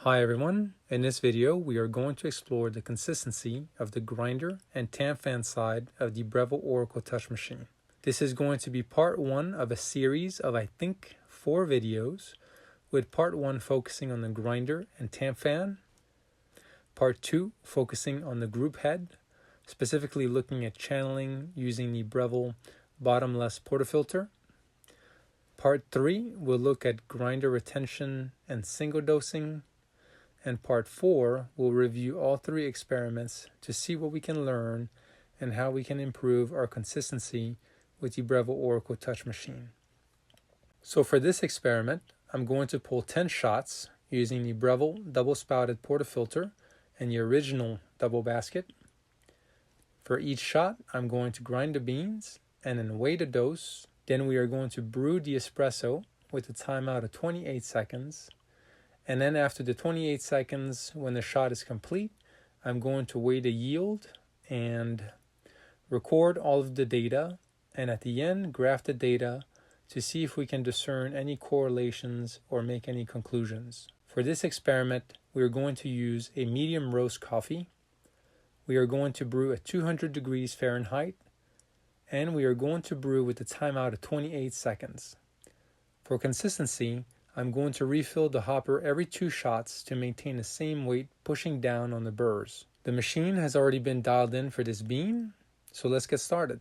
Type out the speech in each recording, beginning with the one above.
Hi everyone, in this video we are going to explore the consistency of the grinder and tamp fan side of the Breville Oracle Touch machine. This is going to be part 1 of a series of I think 4 videos, with part 1 focusing on the grinder and tamp fan, part 2 focusing on the group head, specifically looking at channeling using the Breville bottomless portafilter. Part 3 will look at grinder retention and single dosing. And part 4 will review all 3 experiments to see what we can learn and how we can improve our consistency with the Breville Oracle Touch machine. So for this experiment, I'm going to pull 10 shots using the Breville double-spouted portafilter and the original double basket. For each shot, I'm going to grind the beans and then weigh the dose. Then we are going to brew the espresso with a timeout of 28 seconds. And then after the 28 seconds, when the shot is complete, I'm going to weigh the yield and record all of the data. And at the end, graph the data to see if we can discern any correlations or make any conclusions. For this experiment, we are going to use a medium roast coffee. We are going to brew at 200 degrees Fahrenheit. And we are going to brew with a timeout of 28 seconds. For consistency, I'm going to refill the hopper every 2 shots to maintain the same weight pushing down on the burrs. The machine has already been dialed in for this bean, so let's get started.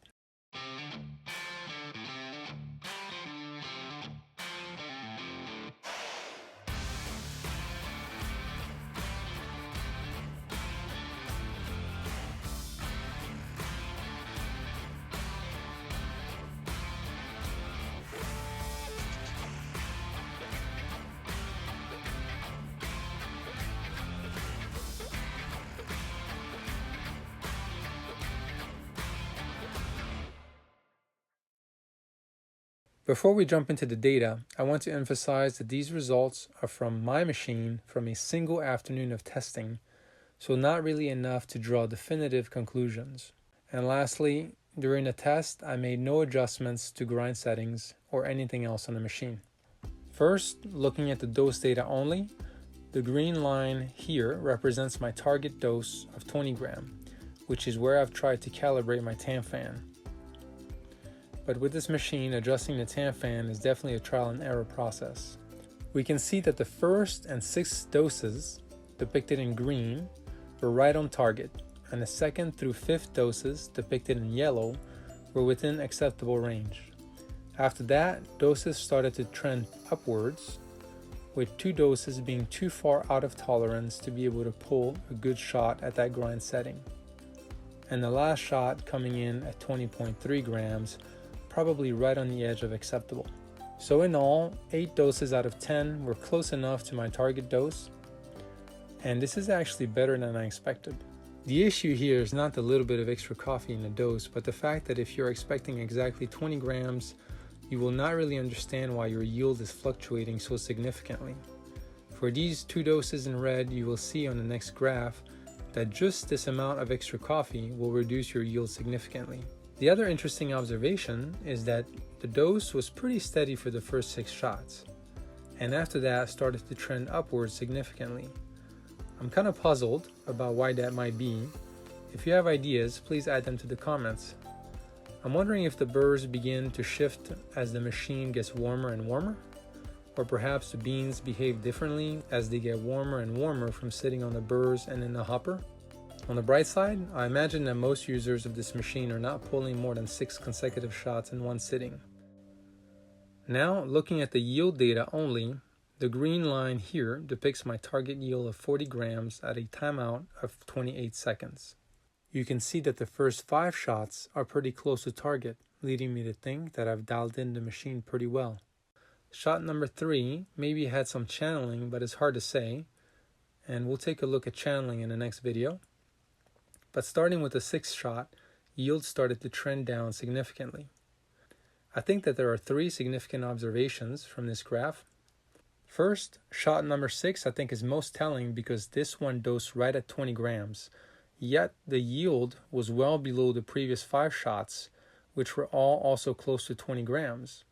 Before we jump into the data, I want to emphasize that these results are from my machine from a single afternoon of testing, so not really enough to draw definitive conclusions. And lastly, during the test, I made no adjustments to grind settings or anything else on the machine. First, looking at the dose data only, the green line here represents my target dose of 20 grams, which is where I've tried to calibrate my tamp fan. But with this machine, adjusting the tamp fan is definitely a trial and error process. We can see that the first and 6th doses, depicted in green, were right on target, and the 2nd through 5th doses, depicted in yellow, were within acceptable range. After that, doses started to trend upwards, with 2 doses being too far out of tolerance to be able to pull a good shot at that grind setting. And the last shot coming in at 20.3 grams, probably right on the edge of acceptable. So in all, 8 doses out of 10 were close enough to my target dose, and this is actually better than I expected. The issue here is not the little bit of extra coffee in the dose, but the fact that if you're expecting exactly 20 grams, you will not really understand why your yield is fluctuating so significantly. For these 2 doses in red, you will see on the next graph that just this amount of extra coffee will reduce your yield significantly. The other interesting observation is that the dose was pretty steady for the first 6 shots, and after that started to trend upwards significantly. I'm kind of puzzled about why that might be. If you have ideas, please add them to the comments. I'm wondering if the burrs begin to shift as the machine gets warmer and warmer, or perhaps the beans behave differently as they get warmer and warmer from sitting on the burrs and in the hopper. On the bright side, I imagine that most users of this machine are not pulling more than 6 consecutive shots in one sitting. Now, looking at the yield data only, the green line here depicts my target yield of 40 grams at a timeout of 28 seconds. You can see that the first 5 shots are pretty close to target, leading me to think that I've dialed in the machine pretty well. Shot number 3 maybe had some channeling, but it's hard to say, and we'll take a look at channeling in the next video. But starting with the 6th shot, yield started to trend down significantly. I think that there are 3 significant observations from this graph. First, shot number 6 I think is most telling because this one dosed right at 20 grams, yet the yield was well below the previous 5 shots, which were all also close to 20 grams.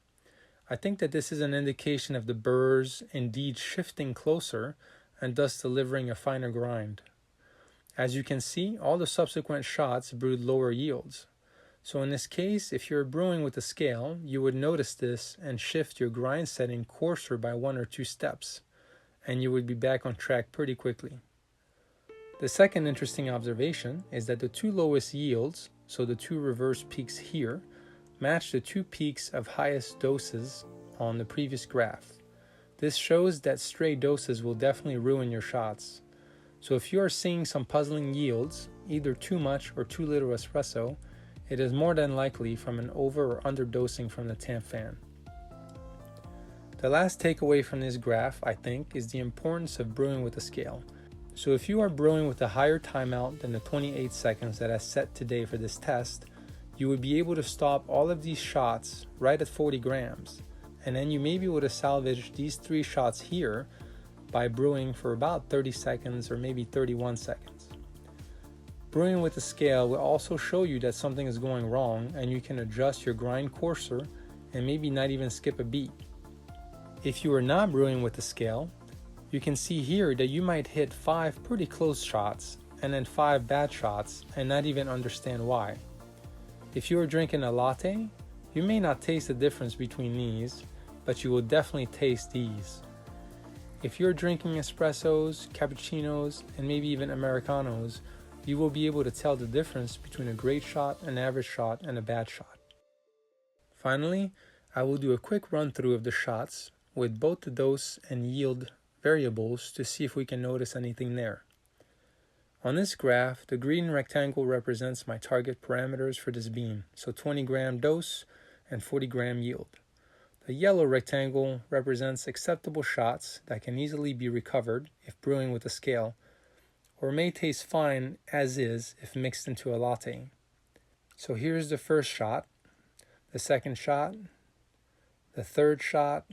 I think that this is an indication of the burrs indeed shifting closer and thus delivering a finer grind. As you can see, all the subsequent shots brewed lower yields. So in this case, if you're brewing with a scale, you would notice this and shift your grind setting coarser by 1 or 2 steps, and you would be back on track pretty quickly. The second interesting observation is that the 2 lowest yields, so the 2 reverse peaks here, match the 2 peaks of highest doses on the previous graph. This shows that stray doses will definitely ruin your shots. So if you are seeing some puzzling yields, either too much or too little espresso, it is more than likely from an over or underdosing from the tamp fan. The last takeaway from this graph, I think, is the importance of brewing with a scale. So if you are brewing with a higher timeout than the 28 seconds that I set today for this test, you would be able to stop all of these shots right at 40 grams. And then you may be able to salvage these 3 shots here by brewing for about 30 seconds or maybe 31 seconds. Brewing with a scale will also show you that something is going wrong, and you can adjust your grind coarser and maybe not even skip a beat. If you are not brewing with the scale, you can see here that you might hit 5 pretty close shots and then 5 bad shots and not even understand why. If you are drinking a latte, you may not taste the difference between these, but you will definitely taste these. If you're drinking espressos, cappuccinos, and maybe even Americanos, you will be able to tell the difference between a great shot, an average shot, and a bad shot. Finally, I will do a quick run through of the shots with both the dose and yield variables to see if we can notice anything there. On this graph, the green rectangle represents my target parameters for this bean, so 20 gram dose and 40 gram yield. The yellow rectangle represents acceptable shots that can easily be recovered if brewing with a scale, or may taste fine as is if mixed into a latte. So here's the first shot, the second shot, the third shot,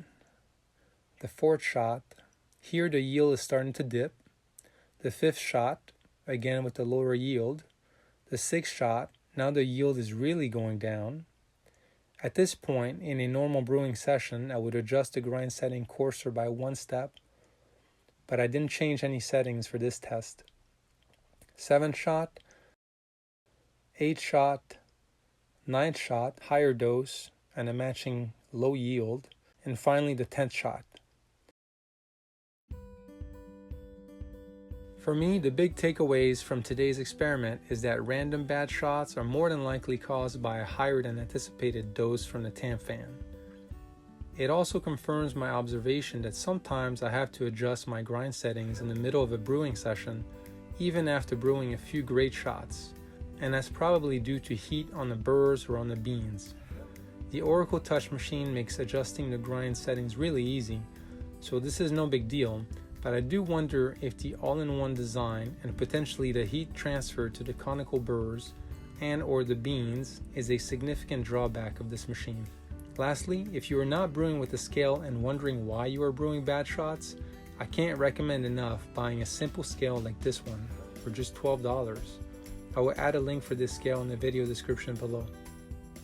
the fourth shot. Here the yield is starting to dip. The fifth shot, again with the lower yield. The sixth shot, now the yield is really going down. At this point, in a normal brewing session, I would adjust the grind setting coarser by 1 step, but I didn't change any settings for this test. 7th shot, 8th shot, 9th shot, higher dose, and a matching low yield, and finally the 10th shot. For me, the big takeaways from today's experiment is that random bad shots are more than likely caused by a higher than anticipated dose from the tamp fan. It also confirms my observation that sometimes I have to adjust my grind settings in the middle of a brewing session, even after brewing a few great shots, and that's probably due to heat on the burrs or on the beans. The Oracle Touch machine makes adjusting the grind settings really easy, so this is no big deal, but I do wonder if the all-in-one design and potentially the heat transfer to the conical burrs and or the beans is a significant drawback of this machine. Lastly, if you are not brewing with a scale and wondering why you are brewing bad shots, I can't recommend enough buying a simple scale like this one for just $12. I will add a link for this scale in the video description below.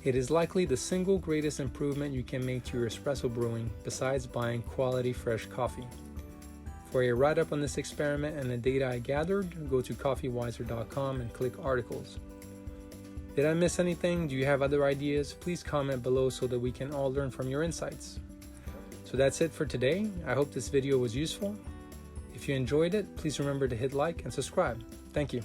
It is likely the single greatest improvement you can make to your espresso brewing besides buying quality fresh coffee. For a write-up on this experiment and the data I gathered, go to coffeewiser.com and click articles. Did I miss anything? Do you have other ideas? Please comment below so that we can all learn from your insights. So that's it for today. I hope this video was useful. If you enjoyed it, please remember to hit like and subscribe. Thank you.